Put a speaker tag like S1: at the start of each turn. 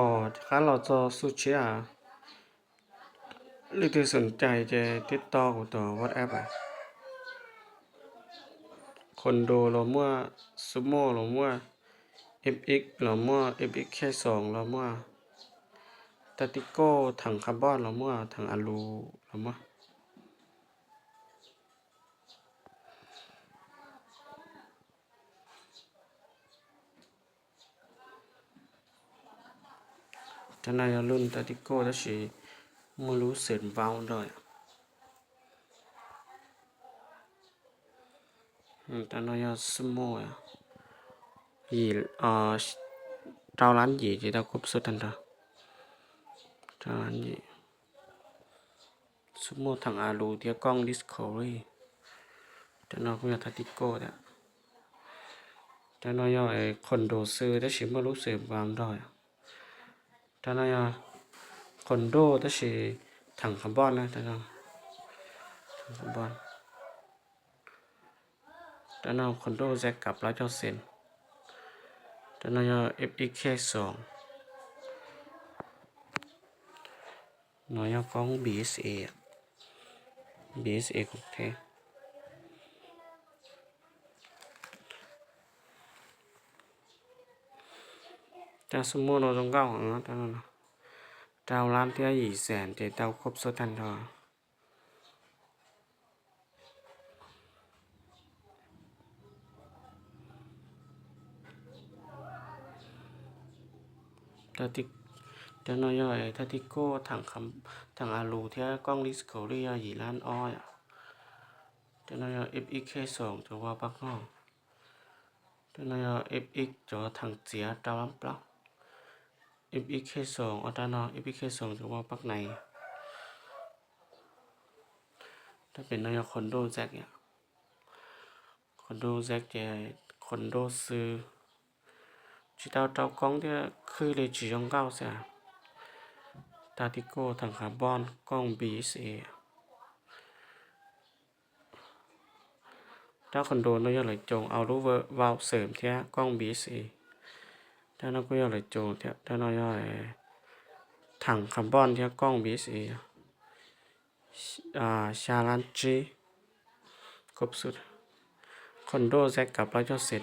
S1: อถ้าเราจะสุชิอ่ะหรือที่สนใจจะติดต่อกับตัว WhatsApp อ่ะคอนโดเราเมื่อซูโม่เราเมื่อ FX เราเมื่อ FX แค่2เราเมื่อตาติโก้ถังคาร์บอนเราเมื่อถังอะลูเราเมื่อถ้านายรุ่นตาติโก้ถ้าสิไม่รู้เสร็จวาวด้วยแต่นายซูโม่อ่ะยีเจ้าร้านยีที่เราครบสุดทันทีเจ้าร้านยีซูโม่ถังอะลูที่กล้อง Discovery แต่นายก็อยากตาติโก้เนี่ยแต่นายคอนโดซื้อถ้าสิไม่รู้เสร็จวาวด้วยแต่นายคอนโดถ้าสิถังคาร์บอนนะแต่นายถังคาร์บอนแต่นายคอนโดแจ็คกับ100%แต่นายFX แค่2นายกล้อง BSA ของแท้แต่สมมติเราต้องก้าวของแต่นั้นดาวล้านที่200,000แต่ดาวครบสุดทันทีถ้าที่แต่นายถ้าที่โก้ถังอะลูที่กล้องดิสคัฟเวอรี่2 ล้านอ้อยแต่นายFX แค่2จะว่าปักน้องแต่นาย FX จะถังเสียดาวล้านเปล่า FX แค่2แต่นาย FX แค่2จะว่าปักไหนถ้าเป็นนายคอนโดแจ็คเนี่ยคอนโดแจ็คจะคอนโดซื้อchỉ tao con thì khơi lấy chỉ trong cao sẽ ta thì cô thằng carbon con bí sẽ ta còn đồ nó lại trồng ao lúa vào sớm thế con bí sẽ ta nó cũng lại trồng thế ta nó thằng carbon thế con bí sẽ xa lan chi cục sút con đồ sẽ cặp lại cho xiết